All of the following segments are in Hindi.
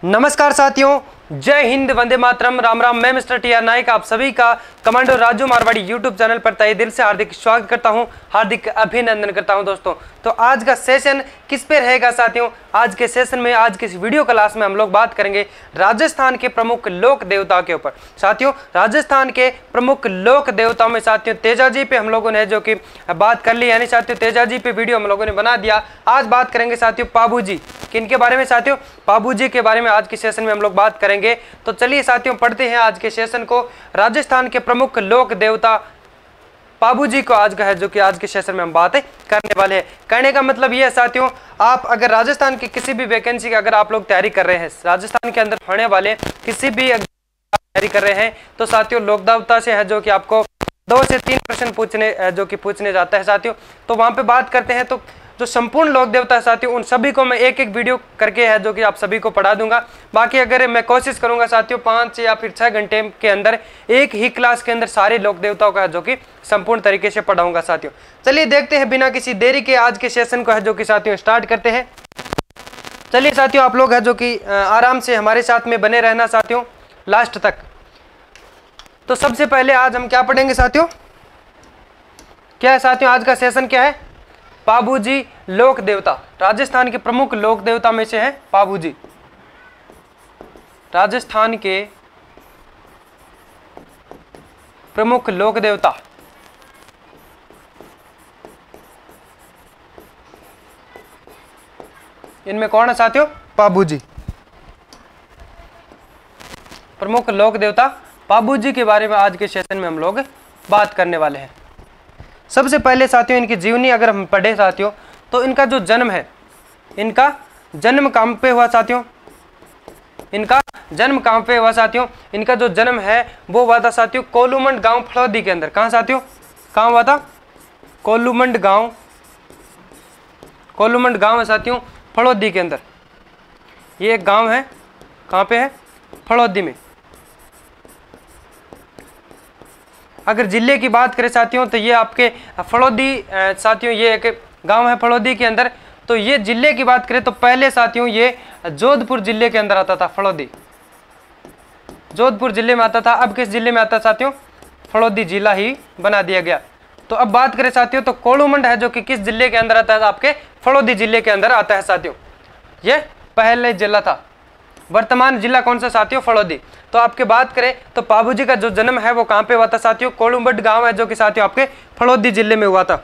नमस्कार साथियों, जय हिंद, वंदे मातरम, राम राम। मैं मिस्टर टी आर नाइक आप सभी का commando Raju Marwari YouTube channel पर तहे दिल से हार्दिक स्वागत करता हूं, हार्दिक अभिनंदन करता हूं। दोस्तों तो आज का सेशन किस पे रहेगा साथियों? आज के सेशन में, आज के इस वीडियो क्लास में हम लोग बात करेंगे राजस्थान के प्रमुख लोक देवताओं के ऊपर। साथियों राजस्थान के प्रमुख लोक देवताओं में साथियों तेजाजी पे हम लोगों ने जो कि बात कर ली, यानी साथियों तेजाजी पे वीडियो हम लोगों ने बना दिया। आज बात करेंगे साथियों पाबूजी, किनके बारे में साथियों? पाबूजी के बारे में आज के सेशन में हम लोग बात करेंगे। तो चलिए साथियों पढ़ते हैं आज के सेशन को। राजस्थान के प्रमुख लोक देवता पाबूजी को आज का है जो कि आज के सेशन में हम बातें करने वाले हैं। कहने का मतलब ये है साथियों, आप अगर राजस्थान की किसी भी वैकेंसी की अगर आप लोग तैयारी कर रहे हैं, राजस्थान के अंदर होने वाले किसी भी तैयारी कर रहे हैं, तो साथियों लोक देवता से है जो कि आपको 2 से 3 प्रश्न पूछने जाता है साथियों। तो वहां पे बात करते हैं। तो जो संपूर्ण लोक देवता है साथियों, उन सभी को मैं एक एक वीडियो करके है जो कि आप सभी को पढ़ा दूंगा। बाकी अगर मैं कोशिश करूंगा साथियों 5 या फिर 6 घंटे के अंदर एक ही क्लास के अंदर सारे लोक देवताओं का जो कि संपूर्ण तरीके से पढ़ाऊंगा साथियों। चलिए देखते हैं बिना किसी देरी के आज के सेशन को है जो कि साथियों स्टार्ट करते हैं। चलिए साथियों आप लोग है जो कि आराम से हमारे साथ में बने रहना साथियों लास्ट तक। तो सबसे पहले आज हम क्या पढ़ेंगे साथियों? क्या है साथियों आज का सेशन? क्या है? पाबूजी लोक देवता। राजस्थान के प्रमुख लोक देवता में से है पाबूजी। राजस्थान के प्रमुख लोक देवता, इनमें कौन है साथियों? पाबूजी। प्रमुख लोक देवता पाबूजी के बारे में आज के सेशन में हम लोग बात करने वाले हैं। सबसे पहले साथियों इनकी जीवनी अगर हम पढ़े साथियों, तो इनका जो जन्म है, इनका जन्म कहां पे हुआ साथियों? इनका जन्म कहां पे हुआ साथियों? इनका जो जन्म है वो हुआ था साथियों कोलूमंड गांव फलौदी के अंदर। कहां साथियों? कहां हुआ था? कोलूमंड गांव। कोलूमंड गांव है साथियों फलौदी के अंदर। ये एक गांव है, कहां पे है? फलौदी में। अगर जिले की बात करें साथियों, तो ये आपके फलौदी साथियों, ये एक गांव है फलौदी के अंदर। तो ये जिले की बात करें तो पहले साथियों ये जोधपुर जिले के अंदर आता था। फलौदी जोधपुर जिले में आता था। अब किस जिले में आता है साथियों? फलौदी जिला ही बना दिया गया। तो अब बात करें साथियों तो कोलूमंड है जो कि किस जिले के अंदर आता है? आपके फलौदी जिले के अंदर आता है साथियों। ये पहले जिला था। वर्तमान जिला कौन सा साथियों? फलौदी। तो आपके बात करें तो पाबूजी का जो जन्म है वो कहां पे हुआ था साथियों? कोलूमंड गांव है जो कि साथियों आपके फलौदी जिले में हुआ था।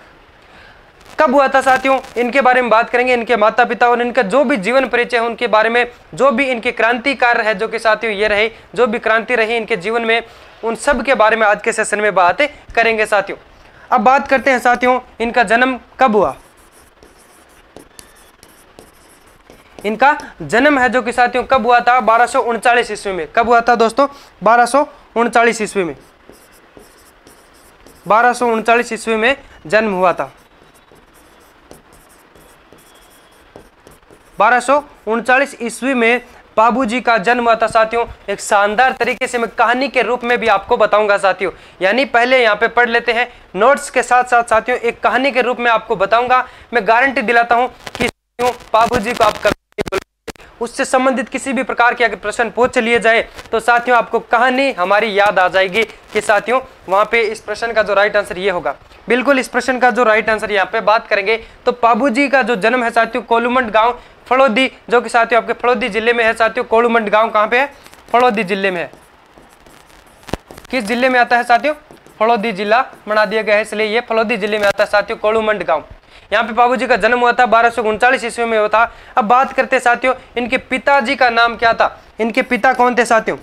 कब हुआ था साथियों? इनके बारे में बात करेंगे, इनके माता पिता और इनका जो भी जीवन परिचय है उनके बारे में, जो भी इनके क्रांतिकार है जो कि साथियों ये रहे, जो भी क्रांति रही इनके जीवन में, उन सब के बारे में आज के सेशन में बातें करेंगे साथियों। अब बात करते हैं साथियों इनका जन्म कब हुआ। इनका जन्म है जो कि साथियों कब हुआ था? 1239 ईस्वी में। कब हुआ था दोस्तों? 1239 ईस्वी में। 1239 ईस्वी में जन्म हुआ था। 1239 ईस्वी में पाबूजी का जन्म हुआ था साथियों। एक शानदार तरीके से मैं कहानी के रूप में भी आपको बताऊंगा साथियों, यानी पहले यहाँ पे पढ़ लेते हैं नोट्स के साथ साथ साथियों एक कहानी के रूप में आपको बताऊंगा। मैं गारंटी दिलाता हूँ कि पाबूजी को आप कभी उससे संबंधित किसी भी प्रकार के अगर प्रश्न पूछ लिए जाए तो साथियों आपको कहानी हमारी याद आ जाएगी कि साथियों वहां पे इस प्रश्न का जो राइट आंसर ये होगा। बिल्कुल इस प्रश्न का जो राइट आंसर यहाँ पे बात करेंगे। तो पाबूजी का जो जन्म है साथियों कोलूमंड गांव फलौदी, जो कि साथियों आपके फलौदी जिले में है साथियों। कोलूमंड गांव कहाँ पे है? फलौदी जिले में है। किस जिले में आता है साथियों? फलौदी जिला बना दिया गया है, इसलिए ये फलौदी जिले में आता है साथियों कोलूमंड गांव। यहाँ पे पाबूजी का जन्म हुआ था 1239 ईस्वी में हुआ था। अब बात करते हैं साथियों इनके पिताजी का नाम क्या था। इनके पिता कौन थे साथियों?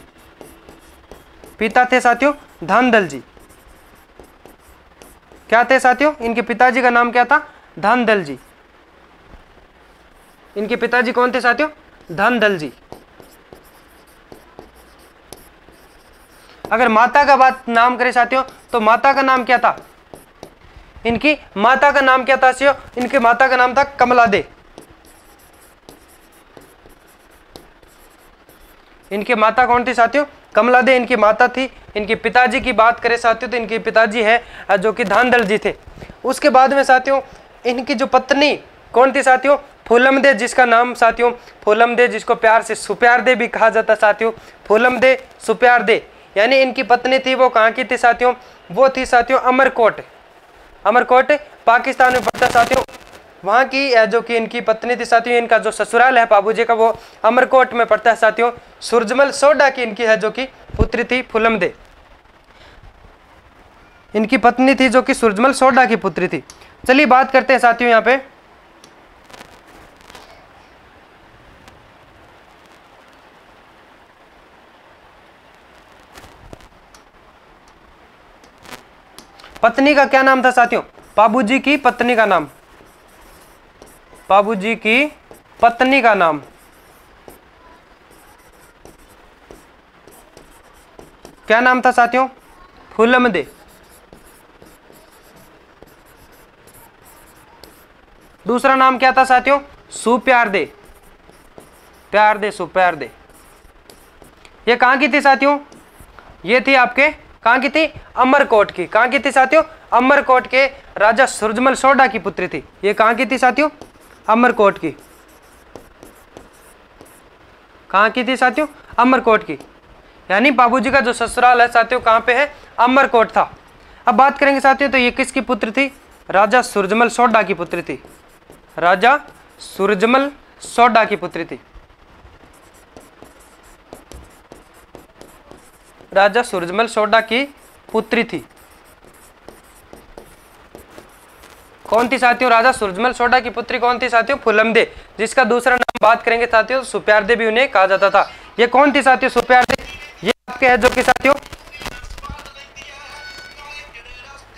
पिता थे साथियों धानदल जी। क्या थे साथियों? इनके पिताजी का नाम क्या था? धानदल जी। इनके पिताजी कौन थे साथियों? धानदल जी। अगर माता का बात नाम करें साथियों तो माता का नाम क्या था? इनकी माता का नाम क्या था साथियों? इनकी माता का नाम था कमला दे। इनके माता कौन थी साथियों? कमला दे इनकी माता थी। इनके पिताजी की बात करें साथियों तो इनके पिताजी है जो कि धानदल जी थे। उसके बाद में साथियों इनकी जो पत्नी कौन थी साथियों? फूलमदे जिसका नाम साथियों फूलमदे, जिसको प्यार से सुप्यारदे भी कहा जाता है साथियों, फूलमदे सुप्यारदे, यानी इनकी पत्नी थी वो कहाँ की थी साथियों, वो थी साथियों अमरकोट। अमरकोट पाकिस्तान में पड़ता साथियों, वहाँ की जो कि इनकी पत्नी थी साथियों, इनका जो ससुराल है बाबूजी का वो अमरकोट में पड़ता है साथियों। सूरजमल सोडा की इनकी है जो कि पुत्री थी फूलमदे, इनकी पत्नी थी जो कि सूरजमल सोडा की पुत्री थी। चलिए बात करते हैं साथियों यहाँ पे पत्नी का क्या नाम था साथियों, बाबूजी की पत्नी का नाम, बाबूजी की पत्नी का नाम क्या नाम था साथियों, फूलमदे। दूसरा नाम क्या था साथियों, सुप्यारदे, प्यारदे सुप्यारदे। ये कहाँ की थी साथियों, ये थी आपके कहाँ की थी, अमरकोट की। कहाँ की थी साथियों, अमरकोट के राजा सूरजमल सोडा की पुत्री थी। ये कहाँ की थी साथियों, अमरकोट की। कहाँ की थी साथियों, अमरकोट की, यानी बाबूजी का जो ससुराल है साथियों कहाँ पे है, अमरकोट था। अब बात करेंगे साथियों तो ये किसकी पुत्री थी, राजा सूरजमल सोडा की पुत्री थी, राजा सूरजमल सोडा की पुत्री थी, राजा सूरजमल सोडा की पुत्री थी। कौन थी साथियों, राजा सूरजमल सोडा की पुत्री कौन थी साथियों, फूलमदे, जिसका दूसरा नाम बात करेंगे साथियों सुप्यारदे भी उन्हें कहा जाता था। ये कौन थी साथियों, सुप्यारदे, ये आपके है जो कि साथियों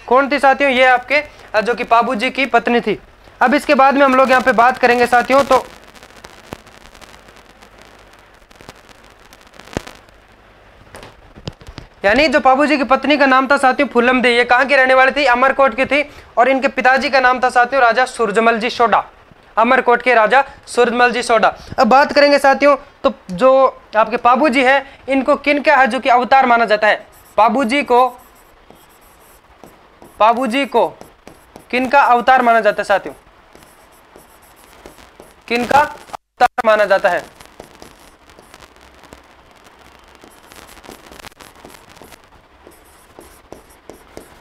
कौन थी साथियों, ये आपके जो कि बाबूजी की पत्नी थी। अब इसके बाद में हम लोग यहाँ पे बात करेंगे साथियों तो यानी जो बाबूजी की पत्नी का नाम था साथियों फूलमदे, ये कहाँ की रहने वाली थी, अमरकोट की थी, और इनके पिताजी का नाम था साथियों राजा सूरजमल जी सोडा, अमरकोट के राजा सूरजमल जी सोडा। अब बात करेंगे साथियों तो जो आपके बाबूजी है इनको किन का है जो कि अवतार माना जाता है, बाबूजी को किन का अवतार माना जाता है साथियों, किन का अवतार माना जाता है,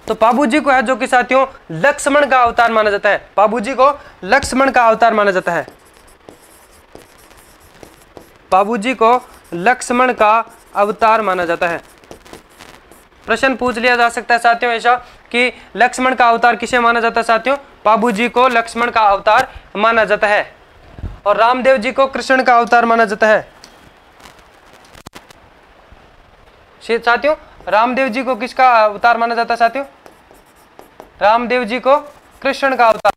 तो बाबूजी को है जो कि साथियों लक्ष्मण का अवतार माना जाता है, बाबूजी को लक्ष्मण का अवतार माना जाता है, बाबूजी को लक्ष्मण का अवतार माना जाता है। प्रश्न पूछ लिया जा सकता है साथियों ऐसा कि लक्ष्मण का अवतार किसे माना जाता है साथियों, बाबूजी को लक्ष्मण का अवतार माना जाता है, और रामदेव जी को कृष्ण का अवतार माना जाता है। साथियों रामदेव जी को किसका अवतार माना जाता है साथियों, रामदेव जी को कृष्ण का अवतार,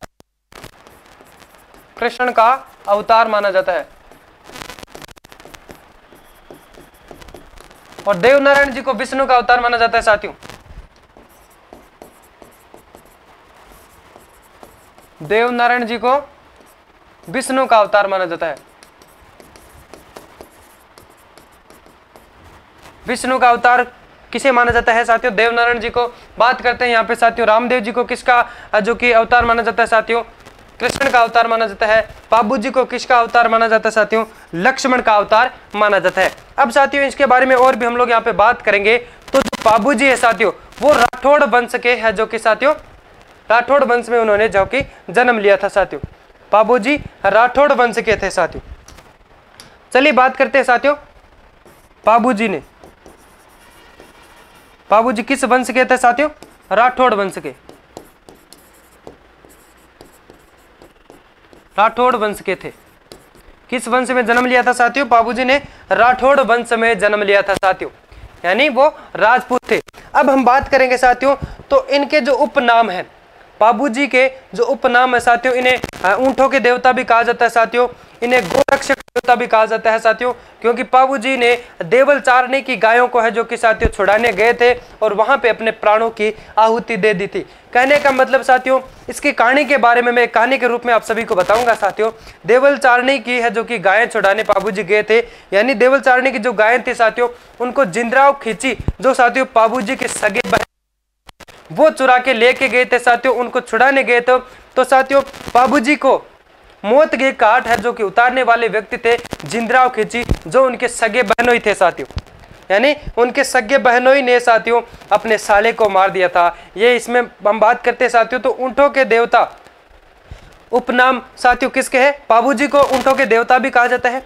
कृष्ण का अवतार माना जाता है, और देवनारायण जी को विष्णु का अवतार माना जाता है साथियों, देवनारायण जी को विष्णु का अवतार माना जाता है। विष्णु का अवतार किसे माना जाता है साथियों, देवनारायण जी को। बात करते हैं यहाँ पे साथियों रामदेव जी को किसका जो कि अवतार माना जाता है साथियों, कृष्ण का अवतार माना जाता है। बाबूजी को किसका अवतार माना जाता है साथियों, लक्ष्मण का अवतार माना जाता है। अब साथियों इसके बारे में और भी हम लोग यहाँ पे बात करेंगे। तो जो बाबूजी है साथियों वो राठौड़ वंश के है जो कि साथियों राठौड़ वंश में उन्होंने जो कि जन्म लिया था साथियों, बाबूजी राठौड़ वंश के थे साथियों। चलिए बात करते हैं साथियों बाबूजी किस वंश के थे साथियों, राठौड़ वंश के, राठौड़ वंश के थे। किस वंश में जन्म लिया था साथियों, बाबूजी ने राठौड़ वंश में जन्म लिया था साथियों, यानी वो राजपूत थे। अब हम बात करेंगे साथियों तो इनके जो उपनाम है, बाबूजी के जो उपनाम है साथियों, इन्हें ऊंटों के देवता भी कहा जाता है साथियों, इन्हें गोरक्षक देवता भी कहा जाता है साथियों, क्योंकि बाबूजी ने देवल चारने की गायों को है जो कि साथियों छुड़ाने गए थे और वहां पे अपने प्राणों की आहुति दे दी थी। कहने का मतलब साथियों इसकी कहानी के बारे में मैं कहानी के रूप में आप सभी को बताऊंगा साथियों। देवल चारने की है जो कि गायें छुड़ाने बाबूजी गए थे, यानी देवल चारने की जो गायें थी साथियों उनको जिंद्राव खींची जो साथियों बाबूजी के सगे बहन वो चुरा के लेके गए थे साथियों, उनको छुड़ाने गए थे। तो साथियों बाबूजी को मौत के घाट है जो कि उतारने वाले व्यक्ति थे जिंदराव खिची, जो उनके सगे बहनोई थे साथियों, यानी उनके सगे बहनोई ने साथियों अपने साले को मार दिया था। ये इसमें हम बात करते हैं साथियों, तो ऊंटों के देवता उपनाम साथियों किसके हैं? पाबूजी को ऊंटों के देवता भी कहा जाता है।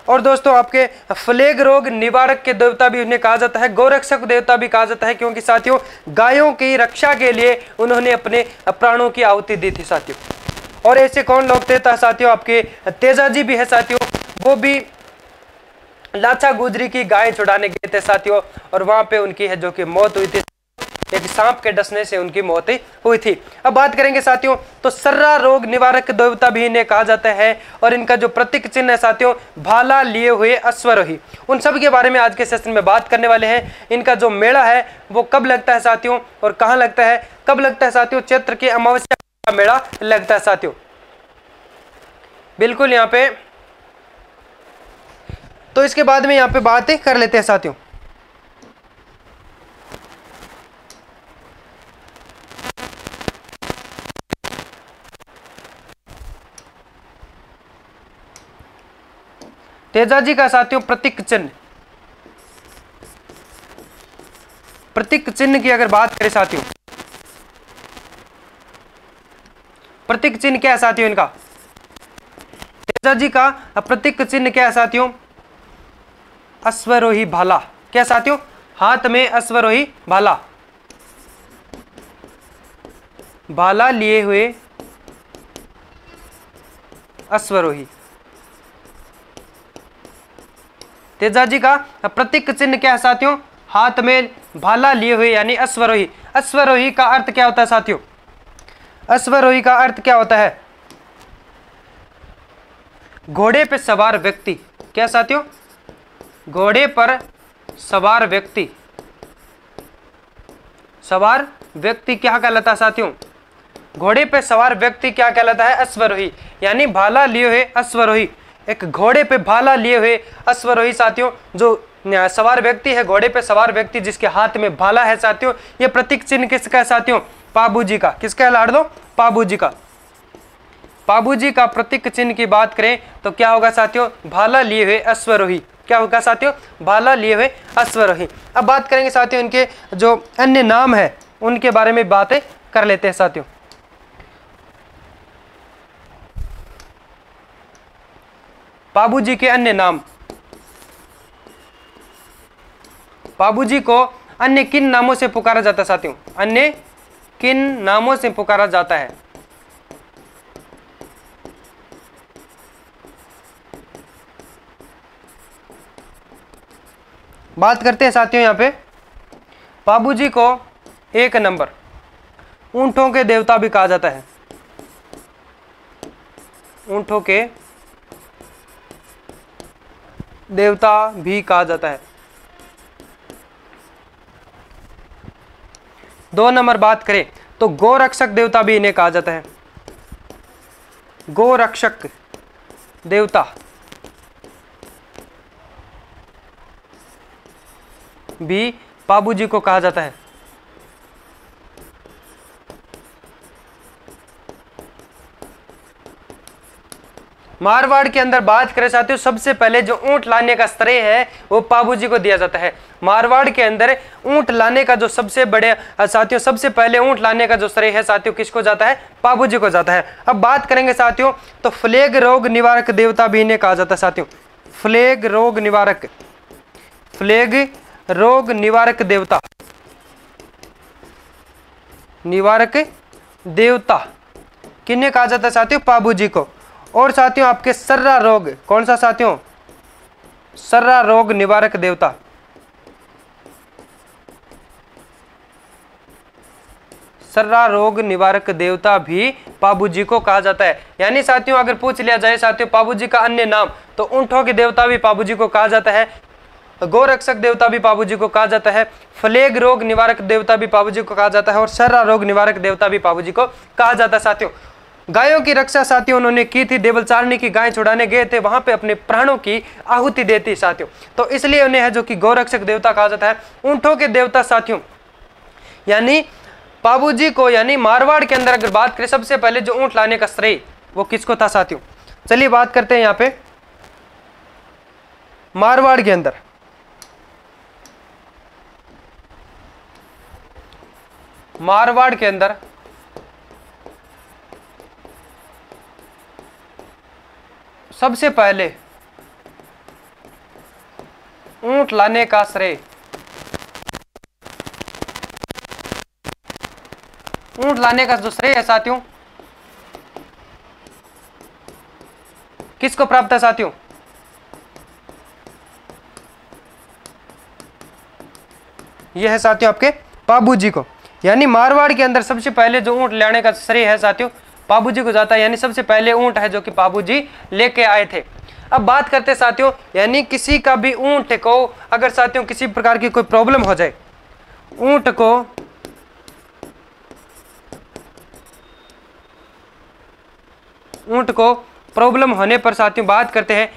और दोस्तों आपके फ्लेग रोग निवारक के देवता भी उन्हें कहा जाता है, गौरक्षक देवता भी कहा जाता है, क्योंकि साथियों गायों की रक्षा के लिए उन्होंने अपने प्राणों की आहुति दी थी साथियों। और ऐसे कौन लोग थे साथियों? आपके तेजाजी भी है साथियों, वो भी लाचा गुजरी की गाय छुड़ाने गए थे साथियों, और वहां पे उनकी है जो कि मौत हुई थी, एक सांप के डसने से उनकी मौत हुई थी। अब बात करेंगे साथियों, तो सर्रा रोग निवारक देवता भी इन्हें कहा जाता है, और इनका जो प्रतीक चिन्ह है साथियों भाला लिए हुए अश्वरोही। उन सब के बारे में आज के सेशन में बात करने वाले हैं। इनका जो मेला है वो कब लगता है साथियों, और कहाँ लगता है, कब लगता है साथियों? चैत्र की अमावस्या का मेला लगता है साथियों, बिल्कुल यहाँ पे। तो इसके बाद में यहाँ पे बात कर लेते हैं साथियों। तेजाजी का साथियों प्रतीक चिन्ह, प्रतीक चिन्ह की अगर बात करें साथियों, प्रतीक चिन्ह क्या है साथियों इनका? तेजाजी का प्रतीक चिन्ह क्या है साथियों? अश्वरोही भाला। क्या साथियों? हाथ में अश्वरोही भाला, भाला लिए हुए अश्वरोही। तेजाजी का प्रतीक चिन्ह क्या है साथियों? हाथ में भाला लिए हुए यानी अश्वरोही। अश्वरोही का अर्थ क्या होता है साथियों? अश्वरोही का अर्थ क्या होता है? घोड़े पे सवार व्यक्ति। क्या साथियों? घोड़े पर सवार व्यक्ति, सवार व्यक्ति क्या कहलाता है साथियों? घोड़े पे सवार व्यक्ति क्या कहलाता है? अश्वरोही, यानी भाला लिए हुए अश्वरोही। एक घोड़े पे भाला लिए हुए अश्वरोही साथियों, जो सवार व्यक्ति है, घोड़े पे सवार व्यक्ति जिसके हाथ में भाला है साथियों, ये प्रतीक चिन्ह किसका है साथियों? पाबूजी का। किसका है लाड़ दो? पाबूजी का। पाबूजी का प्रतीक चिन्ह की बात करें तो क्या होगा साथियों? भाला लिए हुए अश्वरोही। क्या होगा साथियों? भाला लिए हुए अश्वरोही। अब बात करेंगे साथियों इनके जो अन्य नाम है उनके बारे में बातें कर लेते हैं साथियों। पाबूजी के अन्य नाम, पाबूजी को अन्य किन नामों से पुकारा जाता है साथियों? अन्य किन नामों से पुकारा जाता है? बात करते हैं साथियों यहाँ पे। पाबूजी को एक नंबर ऊंटों के देवता भी कहा जाता है, ऊंटों के देवता भी कहा जाता है। 2 नंबर बात करें तो गोरक्षक देवता भी इन्हें कहा जाता है। गोरक्षक देवता भी पाबूजी को कहा जाता है। मारवाड़ के अंदर बात करें साथियों, सबसे पहले जो ऊंट लाने का श्रेय है वो पाबूजी को दिया जाता है। मारवाड़ के अंदर ऊंट लाने का जो सबसे बड़े साथियों, सबसे पहले ऊंट लाने का जो श्रेय है साथियों किसको जाता है? पाबूजी को जाता है। अब बात करेंगे साथियों तो फ्लेग रोग निवारक देवता भी इन्हें कहा जाता है साथियों। फ्लेग रोग निवारक, फ्लेग रोग निवारक देवता, निवारक देवता किन्हें कहा जाता है साथियों? पाबूजी को। और साथियों आपके सर्रा रोग, कौन सा साथियों? सर्रा रोग निवारक देवता, सर्रा रोग निवारक देवता भी पाबूजी को कहा जाता है। यानी साथियों अगर पूछ लिया जाए साथियों पाबूजी का अन्य नाम, तो ऊंटों के देवता भी पाबूजी को कहा जाता है, गोरक्षक देवता भी पाबूजी को कहा जाता है, फ्लेग रोग निवारक देवता भी पाबूजी को कहा जाता है, और सर्रा रोग निवारक देवता भी पाबूजी को कहा जाता है। साथियों गायों की रक्षा साथियों उन्होंने की थी, देवलचारणी की गाय छुड़ाने गए थे, वहां पे अपने प्राणों की आहुति देती साथियों, तो इसलिए उन्हें है जो कि गोरक्षक देवता कहा जाता है। ऊंटों के देवता साथियों यानी पाबूजी को, यानी मारवाड़ के अंदर अगर बात करें सबसे पहले जो ऊंट लाने का श्रेय वो किसको था साथियों? चलिए बात करते हैं यहाँ पे मारवाड़ के अंदर। मारवाड़ के अंदर सबसे पहले ऊंट लाने का श्रेय, ऊंट लाने का जो श्रेय है साथियों, किसको प्राप्त है साथियों? यह है साथियों आपके पाबूजी को। यानी मारवाड़ के अंदर सबसे पहले जो ऊंट लाने का श्रेय है साथियों पाबूजी को जाता है। यानी सबसे पहले ऊंट है जो कि पाबूजी लेके आए थे। अब बात करते हैं साथियों, यानी किसी का भी ऊंट को अगर साथियों किसी प्रकार की कोई प्रॉब्लम हो जाए, ऊंट को प्रॉब्लम होने पर साथियों बात करते हैं,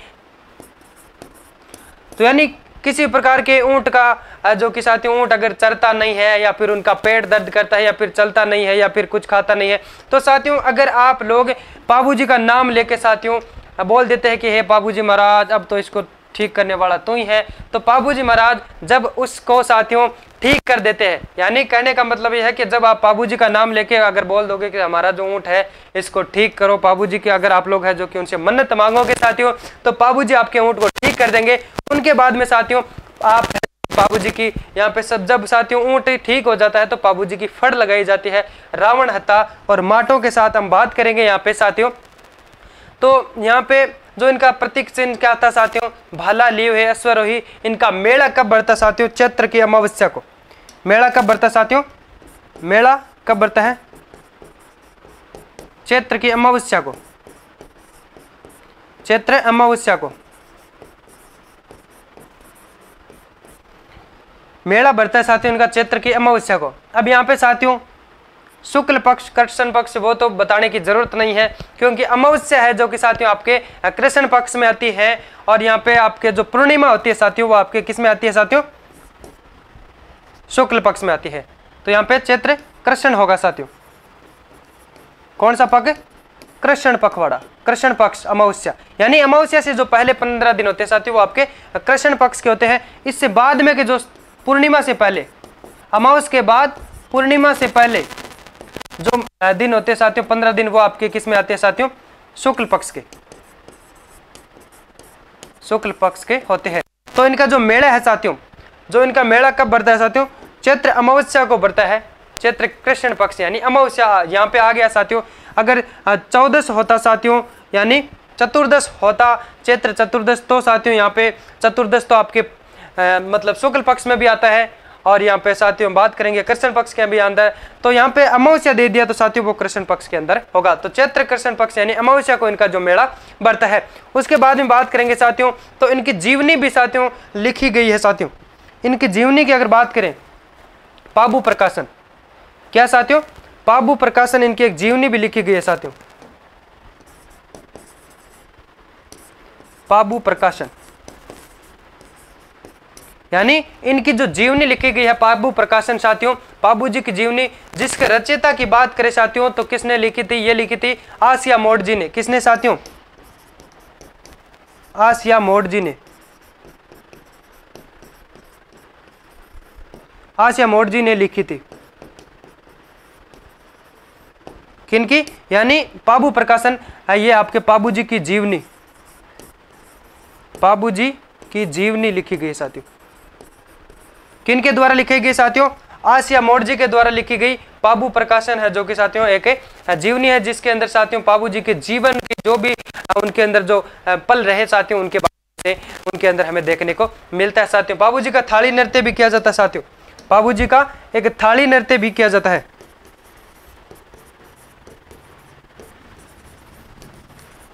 तो यानी किसी प्रकार के ऊंट का जो कि साथियों ऊंट अगर चरता नहीं है या फिर उनका पेट दर्द करता है या फिर चलता नहीं है या फिर कुछ खाता नहीं है, तो साथियों अगर आप लोग पाबूजी का नाम लेके साथियों बोल देते हैं कि हे पाबूजी महाराज अब तो इसको ठीक करने वाला तू ही है, तो पाबूजी महाराज जब उसको साथियों ठीक कर देते हैं। यानी कहने का मतलब यह है कि जब आप पाबूजी का नाम लेके अगर बोल दोगे कि हमारा जो ऊंट है इसको ठीक करो पाबूजी के, अगर आप लोग हैं जो कि उनसे मन्नत मांगोगे साथियों, तो पाबूजी आपके ऊंट को ठीक कर देंगे। उनके बाद में साथियों आप पाबूजी की यहाँ पे सब जब साथियों ऊंट ठीक हो जाता है तो पाबूजी की फड़ लगाई जाती है रावण हत्ता और माटों के साथ। हम बात करेंगे यहाँ पे साथियों, तो यहाँ पे जो इनका प्रतीक चिन्ह क्या था साथियों, भाला लिए हुए अश्वरोही। इनका मेला कब बढ़ता साथियों? चैत्र की अमावस्या को। मेला कब बढ़ता साथियों? मेला कब बढ़ता है? चैत्र की अमावस्या को, चैत्र अमावस्या को मेला बढ़ता है साथियों इनका चैत्र की अमावस्या को। अब यहाँ पे साथियों शुक्ल पक्ष कृष्ण पक्ष वो तो बताने की जरूरत नहीं है, क्योंकि अमावस्या है जो कि साथियों आपके कृष्ण पक्ष में आती है, और यहाँ पे आपके जो पूर्णिमा होती है साथियों वो आपके किस में आती है साथियों? शुक्ल पक्ष में आती है। तो यहाँ पे चैत्र कृष्ण होगा साथियों। कौन सा पक्ष? कृष्ण पखवाड़ा, कृष्ण पक्ष अमावस्या। यानी अमावस्या से जो पहले 15 दिन होते हैं साथियों वो आपके कृष्ण पक्ष के होते हैं। इससे बाद में के जो पूर्णिमा से पहले, अमावस्या के बाद पूर्णिमा से पहले जो दिन होते हैं साथियों 15 दिन, वो आपके किस में आते हैं साथियों? शुक्ल पक्ष के, शुक्ल पक्ष के होते हैं। तो इनका जो मेला है साथियों, जो इनका मेला कब बढ़ता है साथियों? चैत्र अमावस्या को बढ़ता है, चैत्र कृष्ण पक्ष यानी अमावस्या यहाँ पे आ गया साथियों। अगर 14 होता साथियों यानी चतुर्दश होता चैत्र चतुर्दश, तो साथियों यहाँ पे चतुर्दश तो आपके मतलब शुक्ल पक्ष में भी आता है, और यहाँ पे साथियों बात करेंगे कृष्ण पक्ष के भी अंदर। तो यहाँ पे अमावस्या दे दिया तो साथियों वो कृष्ण पक्ष के अंदर होगा। तो चैत्र कृष्ण पक्ष यानी अमावस्या को इनका जो मेला बढ़ता है। उसके बाद में बात करेंगे साथियों, तो इनकी जीवनी भी साथियों लिखी गई है साथियों। इनकी जीवनी की अगर बात करें, पाबू प्रकाशन, क्या साथियों? पाबू प्रकाशन, इनकी एक जीवनी भी लिखी गई है साथियों, पाबू प्रकाशन। यानी इनकी जो जीवनी लिखी गई है पाबू प्रकाशन साथियों, पाबूजी की जीवनी, जिसके रचयिता की बात करें साथियों तो किसने लिखी थी? ये लिखी थी आसिया मोडजी ने। किसने साथियों? आसिया मोडजी ने, आसिया मोडजी ने लिखी थी। किनकी? यानी पाबू प्रकाशन। ये आपके पाबूजी की जीवनी, पाबूजी की जीवनी लिखी गई साथियों। किनके द्वारा लिखी गई साथियों? आसिया मोडजी के द्वारा लिखी गई पाबू प्रकाशन है, जो कि साथियों एक जीवनी है, जिसके अंदर साथियों पाबूजी के जीवन की जो भी उनके अंदर जो पल रहे साथियों उनके बारे में उनके अंदर हमें देखने को मिलता है साथियों। पाबूजी का थाली नृत्य भी किया जाता है साथियों, पाबूजी का एक थाली नृत्य भी किया जाता है।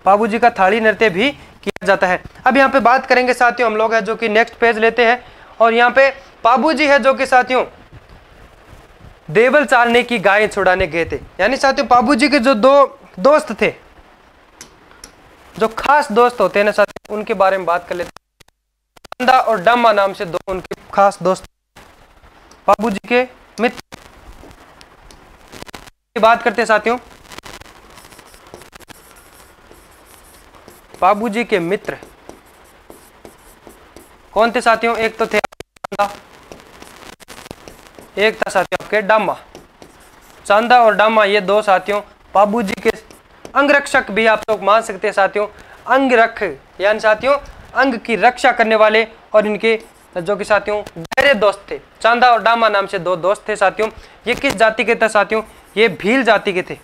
पाबूजी का थाली नृत्य भी किया जाता है। अब यहाँ पे बात करेंगे साथियों हम लोग है जो कि नेक्स्ट पेज लेते हैं, और यहाँ पे पाबूजी है जो कि साथियों देवल चालने की गाय छुड़ाने गए थे। यानी साथियों पाबूजी के जो दो दोस्त थे, जो खास दोस्त होते हैं ना साथियों, उनके बारे में बात कर लेते हैं। डंडा और डम्मा नाम से दो उनके खास दोस्त पाबूजी के मित्र की बात करते हैं साथियों। पाबूजी के मित्र कौन थे साथियों? एक तो थे चांदा, एक था साथियों आपके डामा। चांदा और डामा ये दो साथियों पाबूजी के अंगरक्षक भी आप लोग मान सकते हैं साथियों। अंगरख यानी साथियों अंग की रक्षा करने वाले, और इनके जो कि साथियों गहरे दोस्त थे। चांदा और डामा नाम से दो दोस्त थे साथियों। ये किस जाति के थे साथियों? ये भील जाति के थे।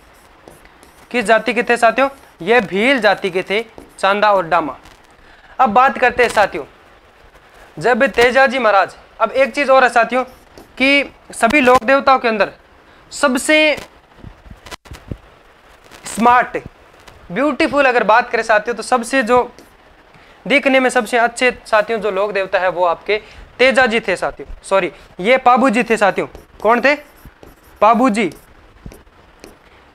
किस जाति के थे साथियों? ये भील जाति के थे चांदा और डामा। अब बात करते हैं साथियों जब तेजाजी महाराज, अब एक चीज और है साथियों कि सभी लोक देवताओं के अंदर सबसे स्मार्ट ब्यूटीफुल अगर बात करें साथियों तो सबसे जो दिखने में सबसे अच्छे साथियों जो लोक देवता है वो आपके तेजाजी थे साथियों। सॉरी, ये पाबूजी थे साथियों। कौन थे? पाबूजी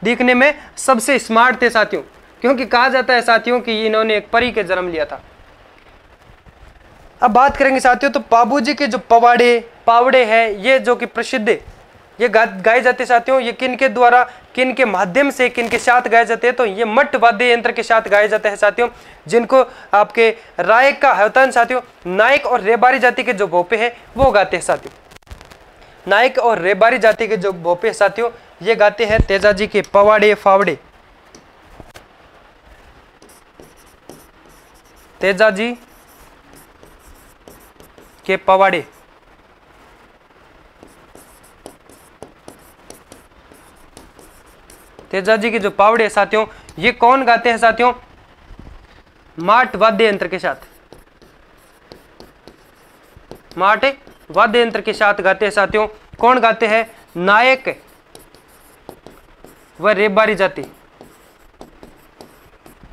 दिखने में सबसे स्मार्ट थे साथियों, क्योंकि कहा जाता है साथियों कि इन्होंने एक परी के जन्म लिया था। अब बात करेंगे साथियों तो पाबूजी के जो पावड़े हैं ये जो कि प्रसिद्ध ये गाए जाते साथियों, ये किन के द्वारा, किन के माध्यम से, किन के साथ गाए जाते हैं? तो ये मट वाद्य यंत्र के साथ गाए जाते हैं साथियों, जिनको आपके रायक का हवतान साथियों नायक और रेबारी जाति के जो भोपे हैं वो गाते हैं साथियों। नायक और रेबारी जाति के जो भोपे साथियों ये गाते हैं तेजाजी के पवाड़े फावड़े। तेजाजी के पवाड़े तेजाजी के जो पावड़े साथियों ये कौन गाते हैं साथियों? माट वाद्य यंत्र के साथ। माट वाद्य यंत्र के साथ गाते हैं साथियों। कौन गाते हैं? नायक व रेबारी जाति।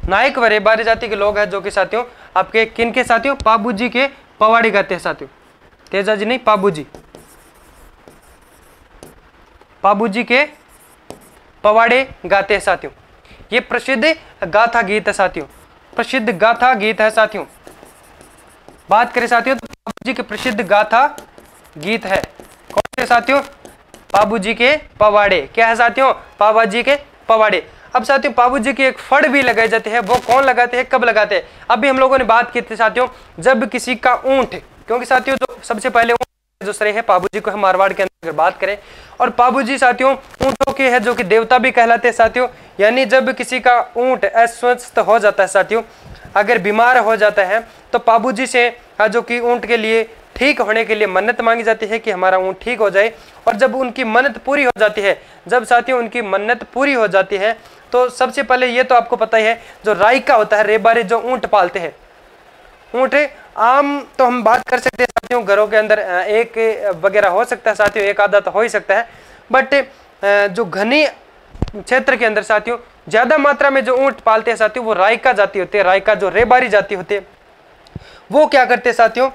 नायक व रेबारी जाति के लोग हैं जो कि साथियों आपके किन के साथियों? पाबूजी के पवाड़े गाते हैं साथियों। तेजाजी नहीं, पाबूजी। पाबूजी के पवाड़े गाते हैं साथियों। ये प्रसिद्ध गाथा गीत है साथियों, प्रसिद्ध गाथा गीत है साथियों। बात करें साथियों तो पाबूजी के प्रसिद्ध गाथा गीत है कौन से साथियों? पाबूजी के पवाड़े। क्या है साथियों? पाबाजी के पवाड़े। अब साथियों पाबूजी की एक फड़ भी लगाई जाती है, वो कौन लगाते हैं, कब लगाते हैं? अभी हम लोगों ने बात की थी साथियों जब किसी का ऊंट, क्योंकि साथियों जो सबसे पहले जो श्रेय है पाबूजी को है मारवाड़ के अंदर अगर बात करें, और पाबूजी साथियों ऊंटों के है जो कि देवता भी कहलाते हैं साथियों। यानी जब किसी का ऊंट अस्वस्थ हो जाता है साथियों, अगर बीमार हो जाता है तो पाबूजी से जो कि ऊंट के लिए ठीक होने के लिए मन्नत मांगी जाती है कि हमारा ऊंट ठीक हो जाए। और जब उनकी मन्नत पूरी हो जाती है, जब साथियों उनकी मन्नत पूरी हो जाती है तो सबसे पहले ये तो आपको पता ही है जो रायका होता है, रेबारी जो ऊंट पालते हैं। ऊंट आम तो हम बात कर सकते हैं साथियों घरों के अंदर एक वगैरह हो सकता है साथियों, एक आधा तो हो ही सकता है, बट जो घनी क्षेत्र के अंदर साथियों ज्यादा मात्रा में जो ऊंट पालते हैं साथियों वो रायका जाति होती है। रायका जो रेबारी जाति होती है वो क्या करते हैं साथियों,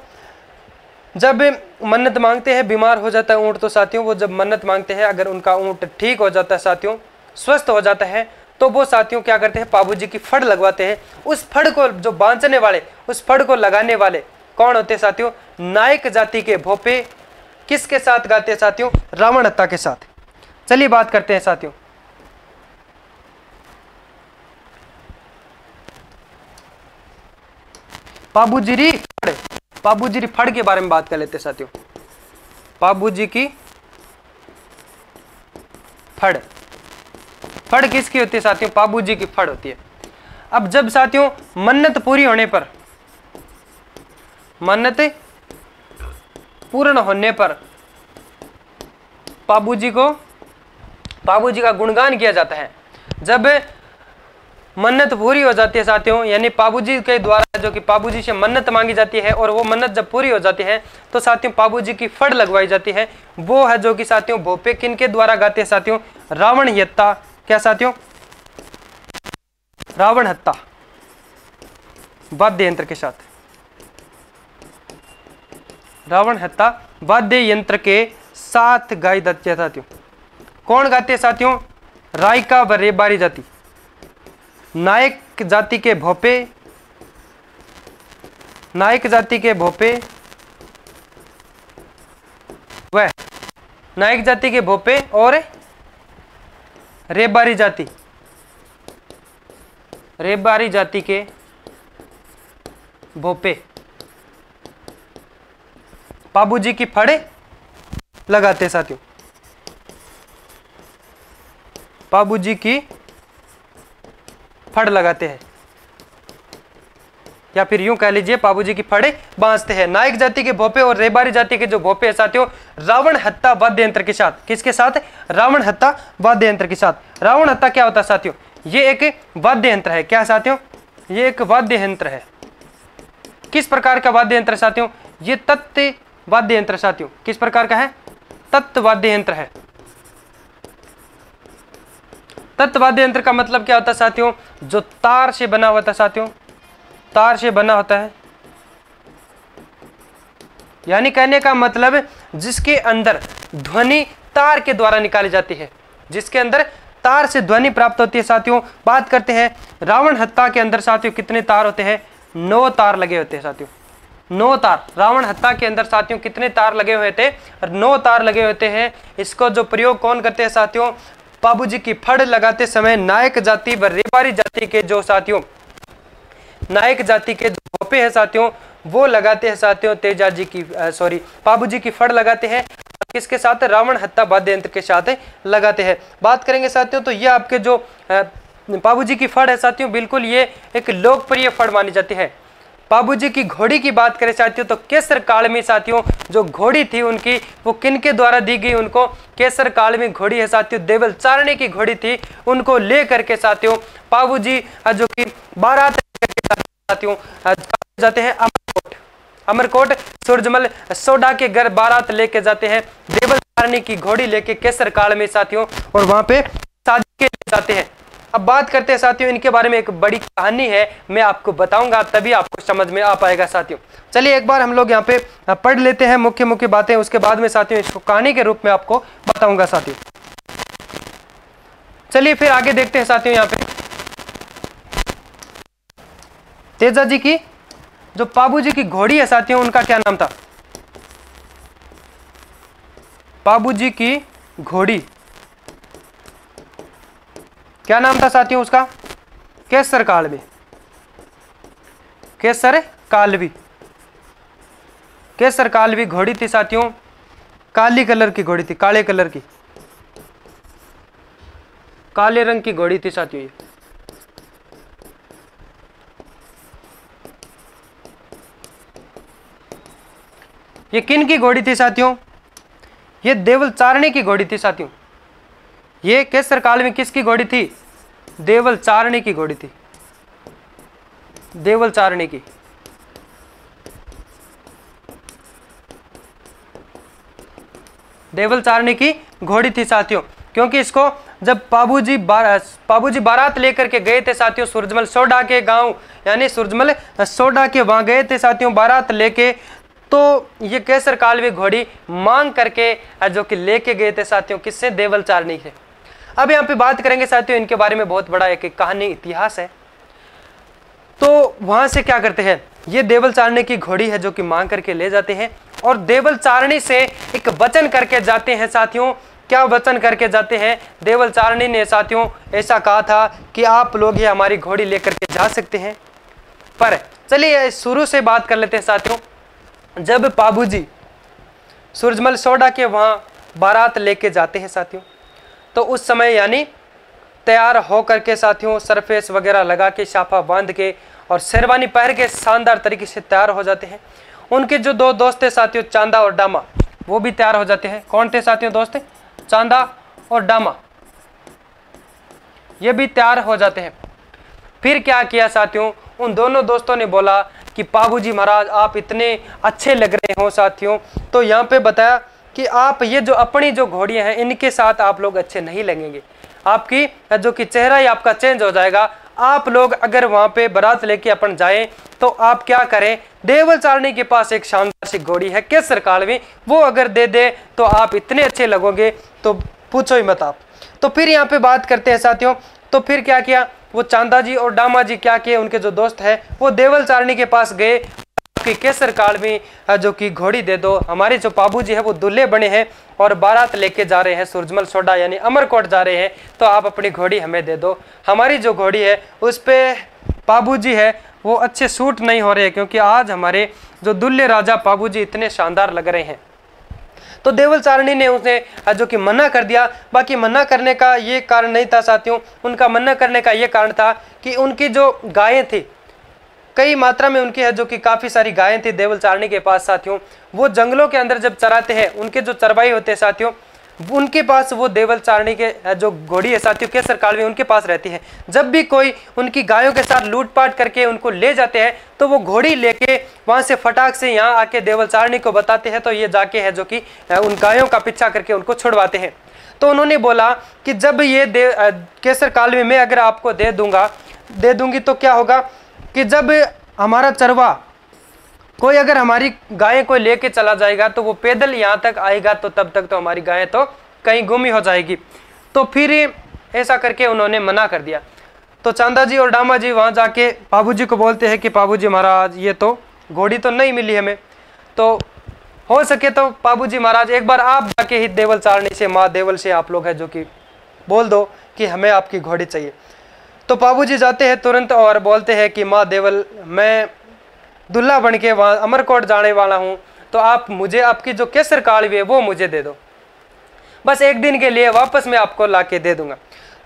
जब मन्नत मांगते हैं, बीमार हो जाता है ऊंट तो साथियों वो जब मन्नत मांगते हैं, अगर उनका ऊंट ठीक हो जाता है साथियों, स्वस्थ हो जाता है, तो वो साथियों क्या करते हैं, पाबूजी की फड़ लगवाते हैं। उस फड़ को जो बांधने वाले, उस फड़ को लगाने वाले कौन होते हैं साथियों? नायक जाति के भोपे। किसके साथ गाते हैं साथियों? रावण हत्ता के साथ। चलिए बात करते हैं साथियों पाबूजी फड़, पाबूजी फड़ के बारे में बात कर लेते हैं साथियों। पाबूजी की फड़, फड़ किसकी होती है साथियों? पाबूजी की फड़ होती है। अब जब साथियों मन्नत पूरी होने पर, मन्नत पूर्ण होने पर पाबूजी को, पाबूजी का गुणगान किया जाता है। जब मन्नत पूरी हो जाती है साथियों, यानी पाबूजी के द्वारा जो कि पाबूजी से मन्नत मांगी जाती है, और वो मन्नत जब पूरी हो जाती है तो साथियों पाबूजी की फड़ लगवाई जाती है। वो है जो कि साथियों भोपे किन के द्वारा गाते हैं साथियों? रावण हत्ता। क्या साथियों? रावण हत्ता वाद्य यंत्र के साथ। रावण हत्ता वाद्य यंत्र के साथ गाई जाती है साथियों। कौन गाते हैं साथियों? रायका व रेबारी जाति। नायक जाति के भोपे, नायक जाति के भोपे वह नायक जाति के भोपे और रेबारी जाति, रेबारी जाति के भोपे, बाबूजी की फड़ लगाते हैं साथियों, बाबूजी की फड़ लगाते हैं, या फिर यूं कह लीजिए बाबूजी की फड़े बांधते हैं। नायक जाति के भोपे और रेबारी जाति के जो भोपे हैं साथियों, रावण हत्ता वाद्य यंत्र के साथ, किसके साथ? रावण हत्ता वाद्य यंत्र के साथ। रावण हत्ता क्या होता है साथियों? ये एक वाद्य यंत्र है। क्या साथियों? ये एक वाद्य यंत्र है। किस प्रकार का वाद्य यंत्र साथियों? ये तत्व वाद्य यंत्र साथियों। किस प्रकार का है? तत्व वाद्य यंत्र है। तत्व वाद्य यंत्र का मतलब क्या होता है साथियों? जो तार से बना होता है साथियों, तार से बना होता है, यानी कहने का मतलब जिसके अंदर ध्वनि तार के द्वारा निकाली जाती है, जिसके अंदर तार से ध्वनि प्राप्त होती है साथियों। बात करते हैं रावण हत्ता के अंदर साथियों कितने तार होते हैं? 9 तार लगे होते हैं साथियों, 9 तार। रावण हत्ता के अंदर साथियों कितने तार लगे हुए थे? 9 तार लगे होते हैं। इसको जो प्रयोग कौन करते हैं साथियों? बाबूजी की फड़ लगाते समय नायक जाति व रेबारी जाति के जो साथियों, नायक जाति के जो भोपे हैं साथियों, वो लगाते हैं साथियों तेजाजी की बाबूजी की फड़ लगाते हैं। किसके साथ? रावण हत्ता वाद्य यंत्र के साथ लगाते हैं। बात करेंगे साथियों तो ये आपके जो बाबूजी की फड़ है साथियों, बिल्कुल ये एक लोकप्रिय फड़ मानी जाती है। बाबूजी की घोड़ी की बात करें साथियों तो केसर काल में साथियों जो घोड़ी थी उनकी, वो किनके द्वारा दी गई? उनको केसर काल में घोड़ी है साथियों, देवल चारणी की घोड़ी थी। उनको ले करके साथियों बाबूजी जो कि बारात साथियों जाते हैं अमरकोट, अमरकोट सूरजमल सोडा के घर बारात लेके जाते हैं देवल चारणी की घोड़ी लेके केसर काल में साथियों, और वहां पे शादी के लिए जाते हैं। अब बात करते हैं साथियों इनके बारे में, एक बड़ी कहानी है, मैं आपको बताऊंगा तभी आपको समझ में आ पाएगा साथियों। चलिए एक बार हम लोग यहाँ पे पढ़ लेते हैं मुख्य मुख्य बातें, उसके बाद में साथियों इसको कहानी के रूप में आपको बताऊंगा साथियों। चलिए फिर आगे देखते हैं साथियों। यहाँ पे तेजाजी की जो बाबूजी की घोड़ी है साथियों, उनका क्या नाम था? बाबूजी की घोड़ी क्या नाम था साथियों उसका? केसर कालवी, केसर कालवी, केसर कालवी घोड़ी थी साथियों। काली कलर की घोड़ी थी, काले कलर की, काले रंग की घोड़ी थी साथियों। ये किन की घोड़ी थी साथियों? ये देवल चारणी की घोड़ी थी साथियों। ये केसर काल में किसकी घोड़ी थी? देवल चारणी की घोड़ी थी, देवल चारणी की। देवल चारणी की घोड़ी थी साथियों, क्योंकि इसको जब बाबूजी बारात लेकर के गए थे साथियों सूरजमल सोडा के गांव, यानी सूरजमल सोडा के वहां गए थे साथियों बारात लेके, तो ये केसर कालवी घोड़ी मांग करके जो कि लेके गए थे साथियों, किससे? देवल चारणी के। अब यहाँ पे बात करेंगे साथियों इनके बारे में, बहुत बड़ा एक कहानी इतिहास है। तो वहां से क्या करते हैं, ये देवल चारणी की घोड़ी है जो कि मांग करके ले जाते हैं, और देवल चारणी से एक वचन करके जाते हैं साथियों। क्या वचन करके जाते हैं? देवल चारणी ने साथियों ऐसा कहा था कि आप लोग ये हमारी घोड़ी लेकर के जा सकते हैं। पर चलिए शुरू से बात कर लेते हैं साथियों। जब बाबूजी सूरजमल सोडा के वहां बारात लेके जाते हैं साथियों, तो उस समय यानी तैयार होकर के साथियों सरफेस वगैरह लगा के, शाफा बांध के और शेरवानी पहन के शानदार तरीके से तैयार हो जाते हैं। उनके जो 2 दोस्त थे साथियों, चांदा और डामा, वो भी तैयार हो जाते हैं। कौन थे साथियों दोस्त? चांदा और डामा, ये भी तैयार हो जाते हैं। फिर क्या किया साथियों, उन दोनों दोस्तों ने बोला कि बाबूजी महाराज आप इतने अच्छे लग रहे हो साथियों, तो यहाँ पे बताया कि आप ये जो अपनी जो घोड़ियां हैं इनके साथ आप लोग अच्छे नहीं लगेंगे, आपकी जो कि चेहरा ही आपका चेंज हो जाएगा। आप लोग अगर वहां पे बारात लेके अपन जाएं तो आप क्या करें, देवल चारणी के पास एक शानदार सी घोड़ी है केसर कालवी, वो अगर दे दे तो आप इतने अच्छे लगोगे तो पूछो ही मत आप। तो फिर यहाँ पे बात करते हैं साथियों, तो फिर क्या किया, वो चांदा जी और डामा जी क्या किए, उनके जो दोस्त है वो देवल चारणी के पास गए कि केसर काल में जो कि घोड़ी दे दो, हमारे जो बाबूजी है वो दूल्हे बने हैं और बारात लेके जा रहे हैं सूरजमल सोडा यानी अमरकोट जा रहे हैं, तो आप अपनी घोड़ी हमें दे दो। हमारी जो घोड़ी है उस पे बाबूजी है वो अच्छे सूट नहीं हो रहे, क्योंकि आज हमारे जो दुल्हे राजा पाबू जी इतने शानदार लग रहे हैं। तो देवल चारणी ने उसे जो कि मना कर दिया। बाकी मना करने का ये कारण नहीं था साथियों, उनका मना करने का ये कारण था कि उनकी जो गायें थी, कई मात्रा में उनकी है जो कि काफ़ी सारी गायें थी देवल चारणी के पास साथियों। वो जंगलों के अंदर जब चराते हैं, उनके जो चरवाई होते हैं साथियों, उनके पास वो देवल चारणी के जो घोड़ी है साथियों, केसर कालवी, उनके पास रहती है। जब भी कोई उनकी गायों के साथ लूटपाट करके उनको ले जाते हैं, तो वो घोड़ी लेके वहाँ से फटाक से यहाँ आके देवल चारणी को बताते हैं, तो ये जाके है जो कि उन गायों का पीछा करके उनको छुड़वाते हैं। तो उन्होंने बोला कि जब ये केसर कालवी में अगर आपको दे दूंगी तो क्या होगा कि जब हमारा चरवा कोई अगर हमारी गायें कोई लेके चला जाएगा, तो वो पैदल यहाँ तक आएगा, तो तब तक तो हमारी गायें तो कहीं गुम ही हो जाएगी। तो फिर ऐसा करके उन्होंने मना कर दिया। तो चांदा जी और डामा जी वहाँ जाके पाबू जी को बोलते हैं कि पाबू जी महाराज, ये तो घोड़ी तो नहीं मिली हमें, तो हो सके तो पाबू जी महाराज एक बार आप जाके ही देवल चारणी से, माँ देवल से आप लोग है जो कि बोल दो कि हमें आपकी घोड़ी चाहिए। तो पाबू जी जाते हैं तुरंत और बोलते हैं कि माँ देवल, मैं दुल्हा बन के वहाँ अमरकोट जाने वाला हूँ, तो आप मुझे आपकी जो केसर कालवी है वो मुझे दे दो, बस एक दिन के लिए, वापस मैं आपको ला के दे दूंगा।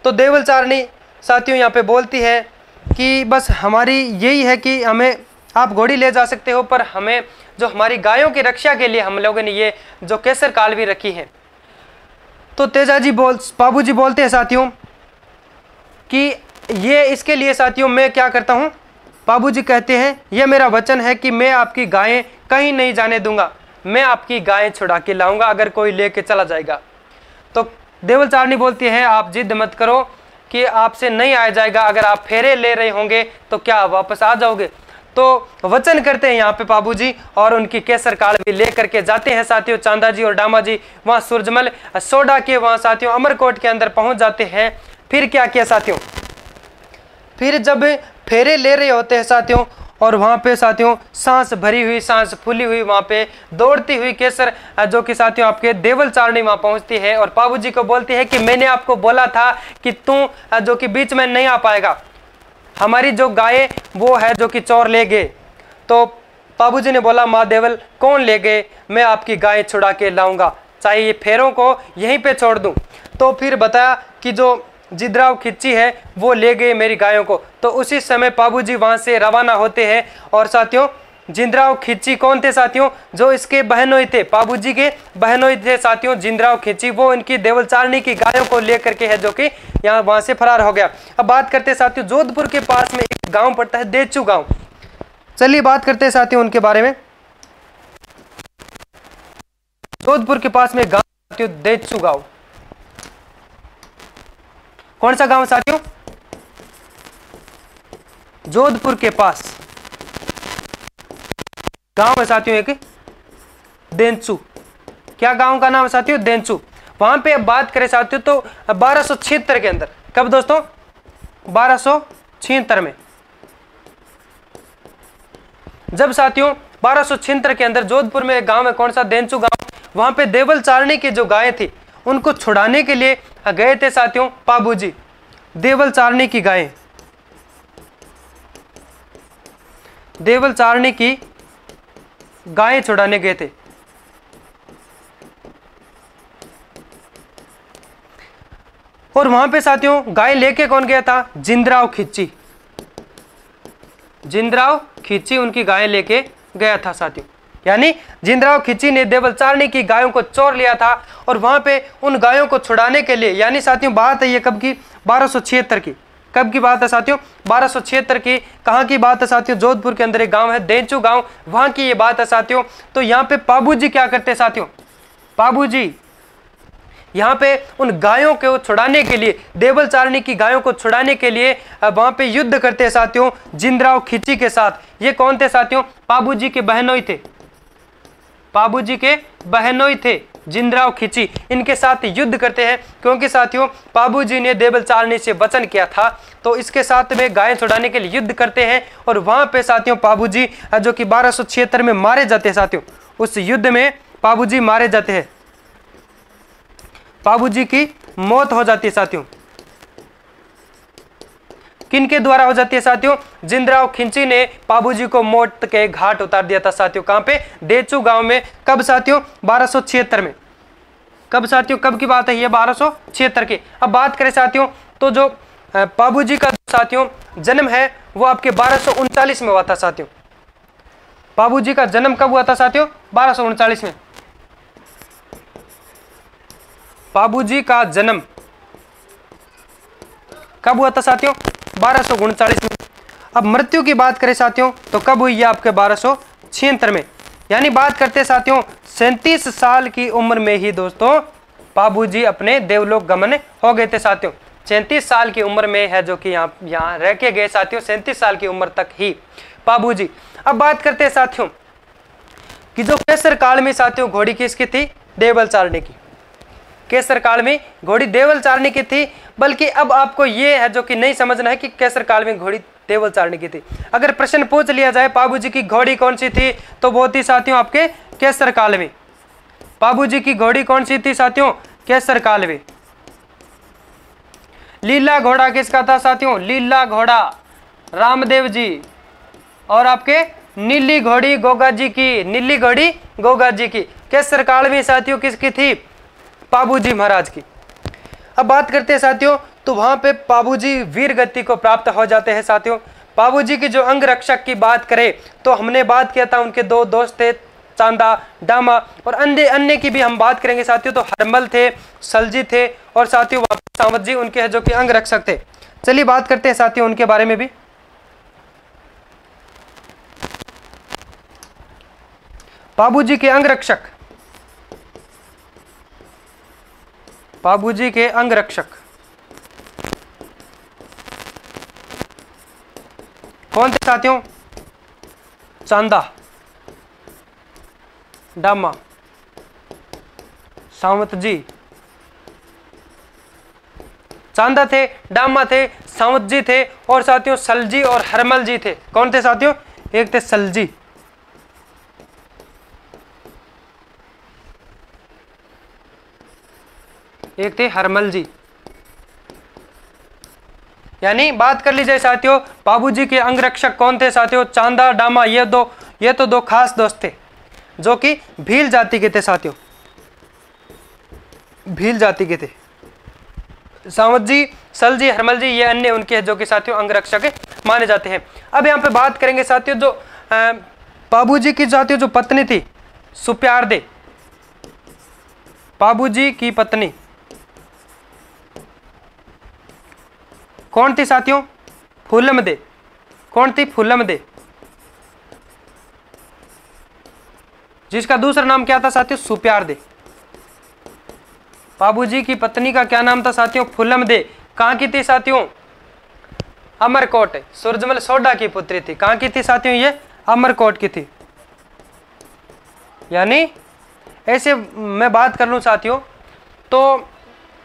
तो देवल चारणी साथियों यहाँ पे बोलती है कि बस हमारी यही है कि हमें आप घोड़ी ले जा सकते हो, पर हमें जो हमारी गायों की रक्षा के लिए हम लोगों ने ये जो केसर कालवी रखी है। तो पाबू जी बोलते हैं साथियों कि ये इसके लिए साथियों मैं क्या करता हूँ। पाबू जी कहते हैं, यह मेरा वचन है कि मैं आपकी गायें कहीं नहीं जाने दूंगा, मैं आपकी गायें छुड़ा के लाऊंगा अगर कोई लेके चला जाएगा। तो देवल चारणी बोलती है, आप जिद मत करो कि आपसे नहीं आया जाएगा, अगर आप फेरे ले रहे होंगे तो क्या आप वापस आ जाओगे। तो वचन करते हैं यहाँ पे पाबू जी, और उनकी केसर कालवी ले करके जाते हैं साथियों। चांदा जी और डामा जी वहाँ सूरजमल सोडा के वहाँ साथियों अमरकोट के अंदर पहुँच जाते हैं। फिर क्या किया साथियों, फिर जब फेरे ले रहे होते हैं साथियों, और वहाँ पे साथियों सांस भरी हुई, सांस फूली हुई, वहाँ पे दौड़ती हुई केसर जो कि साथियों आपके देवल चारणी वहाँ पहुँचती है और पाबू जी को बोलती है कि मैंने आपको बोला था कि तू जो कि बीच में नहीं आ पाएगा, हमारी जो गाय वो है जो कि चोर ले गए। तो पाबू जी ने बोला, माँ देवल कौन ले गए, मैं आपकी गाय छुड़ा के लाऊंगा, चाहे ये फेरों को यहीं पे छोड़ दूं। तो फिर बताया कि जो जिद्राव खिच्ची है वो ले गए मेरी गायों को। तो उसी समय पाबू जी वहाँ से रवाना होते हैं। और साथियों जिंद्राव खिच्ची कौन थे साथियों, जो इसके बहनोई थे, पाबू जी के बहनोई थे साथियों जिंद्राव खिच्ची, वो इनकी देवल चारणी की गायों को लेकर के है जो कि यहाँ वहाँ से फरार हो गया। अब बात करते हैं साथियों जोधपुर के पास में एक गाँव पड़ता है देचू गाँव। चलिए बात करते हैं साथियों उनके बारे में। जोधपुर के पास में गाँव साथियों देचू गाँव, कौन सा गांव साथियों, जोधपुर के पास गांव है साथियों एक देंचू। क्या गांव का नाम है साथियों, देंचू। वहां पे अब बात करें साथियों तो 1276 के अंदर, कब दोस्तों 1276 में, जब साथियों 1276 के अंदर जोधपुर में एक गांव है, कौन सा, देंचू गांव। वहां पे देवल चारणी की जो गायें थी उनको छुड़ाने के लिए गए थे साथियों पाबू जी, देवल चारणी की गायें, देवल चारणी की गायें छुड़ाने गए थे। और वहां पे साथियों गाय लेके कौन गया था, जिंद्राव खिच्ची, जिंद्राव खिच्ची उनकी गायें लेके गया था साथियों। यानी जिंद्राव खिच्ची ने देवल चारणी की गायों को चोर लिया था और वहां पे उन गायों को छुड़ाने के लिए, यानी साथियों बात है ये कब की, 1276 की। कब की बात है साथियों, 1276 की। कहाँ की बात है साथियों, जोधपुर के अंदर एक गांव है देंचू गांव, वहां की ये बात है साथियों। तो यहाँ पे पाबू जी क्या करते साथियों, पाबू जी यहाँ पे उन गायों को छुड़ाने के लिए, देवल चारणी की गायों को छुड़ाने के लिए वहां पे युद्ध करते साथियों जिंद्राव खिच्ची के साथ। ये कौन थे साथियों, पाबू जी के बहनोई थे, पाबू जी के बहनोई थे जिंद्राव खिच्ची, इनके साथ युद्ध करते हैं। क्योंकि साथियों पाबू जी ने देवल चारणी से वचन किया था, तो इसके साथ में गायें छुड़ाने के लिए युद्ध करते हैं। और वहां पे साथियों पाबू जी जो कि 1276 में मारे जाते हैं साथियों, उस युद्ध में पाबू जी मारे जाते हैं, पाबू जी की मौत हो जाती है साथियों। किनके द्वारा हो जाती है साथियों? जिंदराव खिंची ने पाबूजी को मौत के घाट उतार दिया था साथियों। कहां पे? देचू गांव में। कब साथियों? 1276 में। कब साथियों? कब की बात है ये? 1276 की। अब बात करें साथियों तो जो पाबूजी का साथियों जन्म है वो आपके 1239 में हुआ था साथियों। पाबूजी का जन्म कब हुआ था साथियों? 1239 में। पाबूजी का जन्म कब हुआ था साथियों? 1239 में। अब मृत्यु की बात करें साथियों तो कब हुई है? आपके 1276 में। यानी बात करते हैं साथियों 37 साल की उम्र में ही दोस्तों पाबूजी अपने देवलोक गमन हो गए थे साथियों। 37 साल की उम्र में है जो कि यहाँ रह के गए साथियों, 37 साल की उम्र तक ही पाबूजी। अब बात करते हैं साथियों कि जो केसर काल में साथियों घोड़ी किसकी थी? देवल चारणी की। केसर काल में घोड़ी देवल चारणी की थी। बल्कि अब आपको ये है जो कि नहीं समझना है कि केसर काल में घोड़ी देवल चारणी की थी। अगर प्रश्न पूछ लिया जाए पाबूजी की घोड़ी कौन सी थी तो वो थी साथियों आपके केसर काल में। पाबूजी की घोड़ी कौन सी थी साथियों? केसर काल में। लीला घोड़ा किसका था साथियों? लीला घोड़ा रामदेव जी। और आपके नीली घोड़ी गोगा जी की। नीली घोड़ी गोगा जी की। केसर काल में साथियों किसकी थी? पाबूजी महाराज की। अब बात करते हैं साथियों तो वहां पे पाबूजी वीर गति को प्राप्त हो जाते हैं साथियों। पाबूजी की जो अंग रक्षक की बात करें तो हमने बात किया था उनके दो दोस्त थे, चांदा डामा, और अन्य की भी हम बात करेंगे साथियों। तो हरमल थे, सलजी थे, और साथियों सावत जी उनके हैं जो कि अंग रक्षक थे। चलिए बात करते हैं साथियों उनके बारे में भी। पाबूजी के अंग रक्षक, पाबूजी के अंग रक्षक कौन थे साथियों? चांदा डामा सावंत जी। चांदा थे, डामा थे, सावंत जी थे, और साथियों सलजी और हरमल जी थे। कौन थे साथियों? एक थे सलजी, एक थे हरमल जी। यानी बात कर लीजिए साथियों पाबूजी के अंग रक्षक कौन थे साथियों? चांदा डामा। ये तो दो खास दोस्त थे जो कि भील जाति के थे साथियों, भील जाति के थे। सावंत जी, सलजी, हरमल जी ये अन्य उनके जो कि साथियों अंग रक्षक माने जाते हैं। अब यहाँ पे बात करेंगे साथियों जो पाबूजी की साथियों जो पत्नी थी सुप्यारदे, पाबूजी की पत्नी कौन थी साथियों? फूलमदे। कौन थी? फूलमदे, जिसका दूसरा नाम क्या था साथियों? सुप्यारदे। पाबूजी की पत्नी का क्या नाम था साथियों? फूलमदे। कहां की थी साथियों? अमरकोट, सूरजमल सोडा की पुत्री थी। कहां की थी साथियों? ये अमरकोट की थी। यानी ऐसे मैं बात कर लूं साथियों तो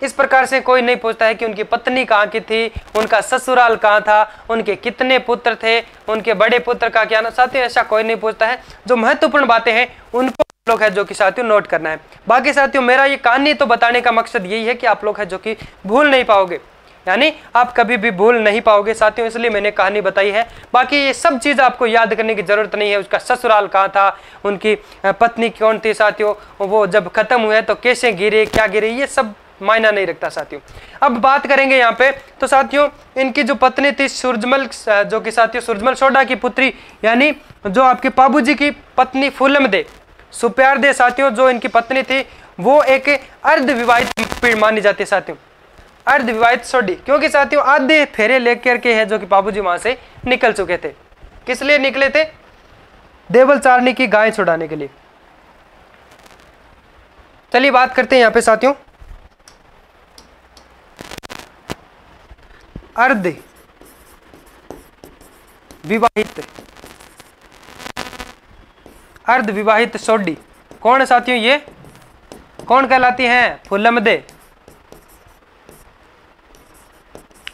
इस प्रकार से कोई नहीं पूछता है कि उनकी पत्नी कहाँ की थी, उनका ससुराल कहाँ था, उनके कितने पुत्र थे, उनके बड़े पुत्र का क्या नाम। साथियों ऐसा कोई नहीं पूछता है। जो महत्वपूर्ण बातें हैं उनको लोग है जो कि साथियों नोट करना है। बाकी साथियों मेरा ये कहानी तो बताने का मकसद यही है कि आप लोग है जो कि भूल नहीं पाओगे, यानी आप कभी भी भूल नहीं पाओगे साथियों, इसलिए मैंने कहानी बताई है। बाकी ये सब चीज़ आपको याद करने की जरूरत नहीं है। उसका ससुराल कहाँ था, उनकी पत्नी कौन थी साथियों, वो जब खत्म हुए तो कैसे गिरे, क्या गिरे, ये सब मायना नहीं रखता साथियों। अब बात करेंगे यहाँ पे तो साथियों इनकी जो पत्नी थी सूरजमल, जो कि साथियों सूरजमल सोडा की पुत्री, यानी जो आपके पाबूजी की पत्नी फूलमदे सुप्यारदे साथियों, जो इनकी पत्नी थी वो एक अर्धविवाहित मानी जाती है साथियों, अर्धविवाहित सोडी। क्योंकि साथियों आधे फेरे लेकर के है जो कि पाबूजी वहां से निकल चुके थे। किस लिए निकले थे? देवल चारणी की गाय छुड़ाने के लिए। चलिए बात करते हैं यहाँ पे साथियों अर्ध विवाहित, अर्ध विवाहित सोडी कौन है साथियों? ये कौन कहलाती हैं? फूलमदे।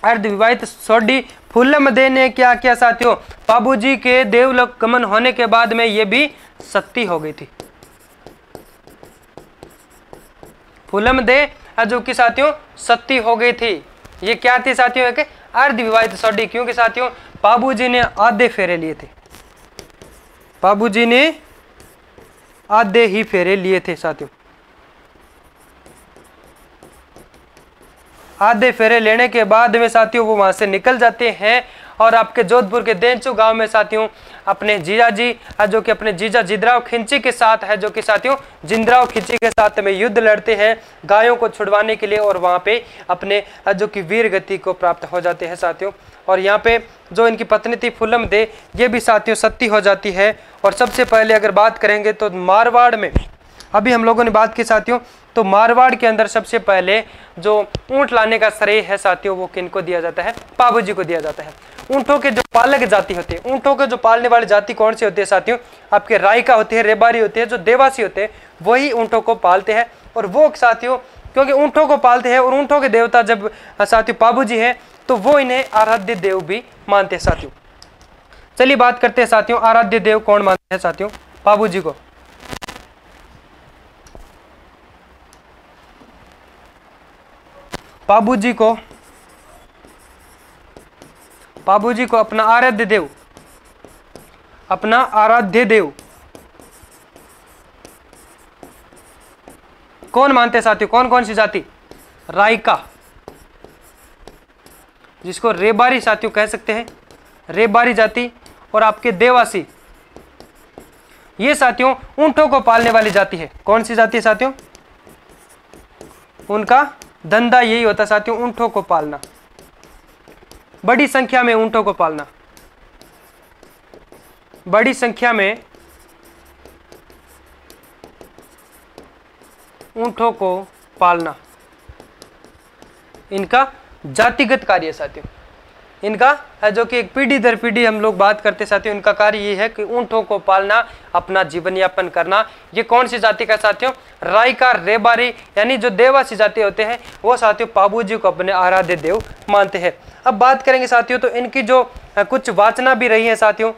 अर्ध विवाहित सोडी फूलमदे ने क्या किया साथियों? पाबूजी के देवलोक गमन होने के बाद में ये भी सती हो गई थी। फूलमदे जो कि साथियों सती हो गई थी। ये क्या थी साथियों? एक अर्ध विवाहित सोडी, क्योंकि साथियों बाबूजी ने आधे फेरे लिए थे, बाबूजी ने आधे ही फेरे लिए थे साथियों। आधे फेरे लेने के बाद में साथियों वो वहां से निकल जाते हैं और आपके जोधपुर के देंचू गांव में साथियों अपने जीजा जी जो कि अपने जीजा जिंदराव खिंची के साथ है, जो कि साथियों जिंदराव खिंची के साथ में युद्ध लड़ते हैं गायों को छुड़वाने के लिए, और वहां पे अपने जो कि वीर गति को प्राप्त हो जाते हैं साथियों। और यहाँ पे जो इनकी पत्नी थी फुलम दे, ये भी साथियों सती हो जाती है। और सबसे पहले अगर बात करेंगे तो मारवाड़ में अभी हम लोगों ने बात की साथियों, तो मारवाड़ के अंदर सबसे पहले जो ऊंट लाने का श्रेय है साथियों वो किनको दिया जाता है? बाबूजी को दिया जाता है। ऊंटों के जो पालक जाति होते हैं, ऊंटों के जो पालने वाली जाति कौन सी होती है साथियों? आपके रायका होती है, रेबारी होती है, जो देवासी होते हैं वही ऊंटों को पालते हैं। और वो साथियों क्योंकि ऊंटों को पालते हैं और ऊंटों के देवता जब साथियों बाबूजी हैं तो वो इन्हें आराध्य देव भी मानते हैं साथियों। चलिए बात करते हैं साथियों, आराध्य देव कौन मानते हैं साथियों? बाबूजी को। बाबूजी को अपना आराध्य देव, अपना आराध्य देव कौन मानते हैं साथियों? कौन कौन सी जाति? रायका, जिसको रेबारी साथियों कह सकते हैं, रेबारी जाति, और आपके देवासी, ये साथियों ऊंटों को पालने वाली जाति है। कौन सी जाति है साथियों? उनका धंधा यही होता है साथियों, ऊंटों को पालना, बड़ी संख्या में ऊंटों को पालना, बड़ी संख्या में ऊंटों को पालना इनका जातिगत कार्य है साथियों। इनका है जो कि एक पीढ़ी दर पीढ़ी हम लोग बात करते साथियों, इनका कार्य ये है कि ऊंटों को पालना, अपना जीवन यापन करना। ये कौन सी जाति का साथियों? रायका, रेबारी, यानी जो देवासी जाति होते हैं वो साथियों बाबूजी को अपने आराध्य देव मानते हैं। अब बात करेंगे साथियों तो इनकी जो कुछ वाचना भी रही है साथियों,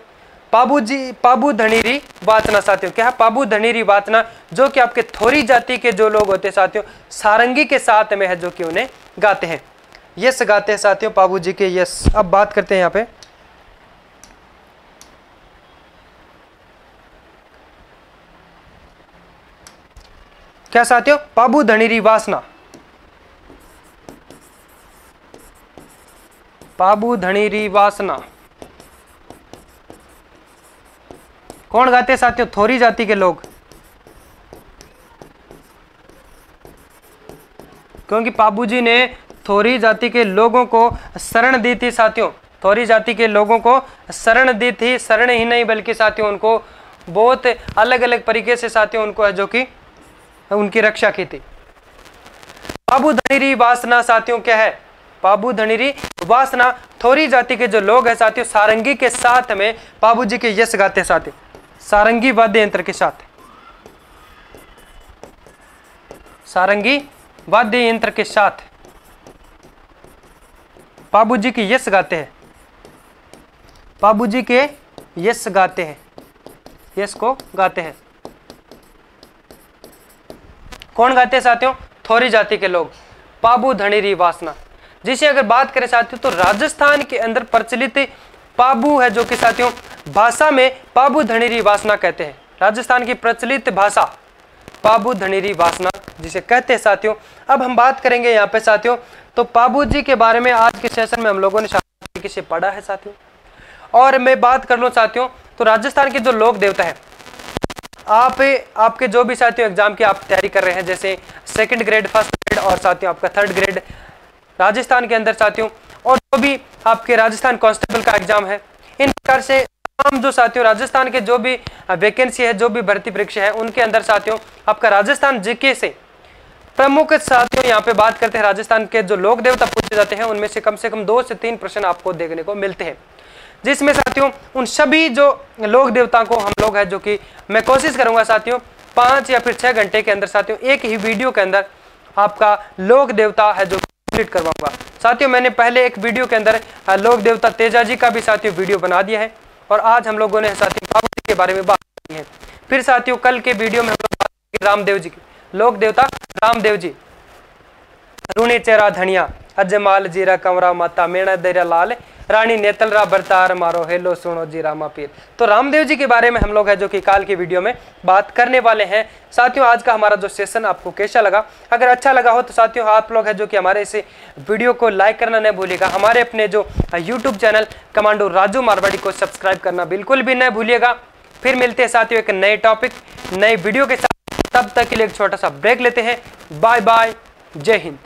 पाबू धनीरी वाचना साथियों। क्या है पाबू धनीरी वाचना? जो कि आपके थोरी जाति के जो लोग होते हैं साथियों सारंगी के साथ में है जो कि उन्हें गाते हैं, यस गाते हैं साथियों बाबूजी के यस। अब बात करते हैं यहाँ पे क्या साथियों? पाबू धनीरी वासना, पाबू धनीरी वासना कौन गाते हैं साथियों? थोरी जाति के लोग, क्योंकि बाबूजी ने थोरी जाति के लोगों को शरण दी थी साथियों, थोरी जाति के लोगों को शरण दी थी। शरण ही नहीं बल्कि साथियों उनको बहुत अलग अलग तरीके से साथियों उनको है जो कि उनकी रक्षा की थी। पाबू धनीरी वासना साथियों क्या है? पाबू धनीरी वासना थोरी जाति के जो लोग हैं साथियों सारंगी के साथ में बाबूजी के यश गाते हैं साथियों, सारंगी वाद्य यंत्र के साथ, सारंगी वाद्य यंत्र के साथ बाबूजी के यश गाते हैं, बाबूजी के यश गाते हैं, यश को गाते हैं। कौन गाते हैं साथियों? थोरी जाति के लोग, पाबू धनीरी वासना। जिसे अगर बात करें साथियों तो राजस्थान के अंदर प्रचलित पाबू है जो कि साथियों भाषा में पाबू धनीरी वासना कहते हैं। राजस्थान की प्रचलित भाषा पाबू धनीरी वासना जिसे कहते हैं साथियों। अब हम बात करेंगे यहाँ पे साथियों तो पाबू जी के बारे में आज के सेशन में हम लोगों ने तरीके से पढ़ा है साथियों। और मैं बात कर लूँ साथियों तो राजस्थान के जो लोक देवता है, आपके जो भी साथियों एग्जाम की आप तैयारी कर रहे हैं जैसे सेकंड ग्रेड, फर्स्ट ग्रेड और साथियों आपका थर्ड ग्रेड राजस्थान के अंदर साथियों, और जो भी आपके राजस्थान कांस्टेबल का एग्जाम है, इन प्रकार से तमाम जो साथियों राजस्थान के जो भी वैकेंसी है, जो भी भर्ती परीक्षा है उनके अंदर साथियों आपका राजस्थान जीके से प्रमुख साथियों यहाँ पे बात करते हैं राजस्थान के जो लोक देवता पूछे जाते हैं उनमें से कम 2 से 3 प्रश्न आपको देखने को मिलते हैं, जिसमें साथियों उन सभी जो लोक देवताओं को हम लोग है जो कि मैं कोशिश करूंगा साथियों 5 या फिर 6 घंटे के अंदर साथियों एक ही वीडियो के अंदर आपका लोक देवता है जो कंप्लीट करवाऊंगा। साथियों मैंने पहले एक वीडियो के अंदर लोक देवता तेजा जी का भी साथियों वीडियो बना दिया है और आज हम लोगों ने साथियों बाबू जी के बारे में बात की है। फिर साथियों कल के वीडियो में हम लोग बात करेंगे रामदेव जी की, लोक देवता रामदेव जी, रूणी चेहरा धनिया अजमाल जीरा कंवरा माता मेणा देरा लाल रानी नेतलरा बरतार मारो हेलो सुनो जी रामा पीर। तो रामदेव जी के बारे में हम लोग है जो कि काल की वीडियो में बात करने वाले हैं। साथियों आज का हमारा जो सेशन आपको कैसा लगा, अगर अच्छा लगा हो तो साथियों आप लोग है जो कि हमारे इस वीडियो को लाइक करना नहीं भूलिएगा। हमारे अपने जो YouTube channel commando Raju Marwari को सब्सक्राइब करना बिल्कुल भी नहीं भूलिएगा। फिर मिलते हैं साथियों एक नए टॉपिक नए वीडियो के साथ, तब तक के लिए एक छोटा सा ब्रेक लेते हैं। बाय बाय, जय हिंद।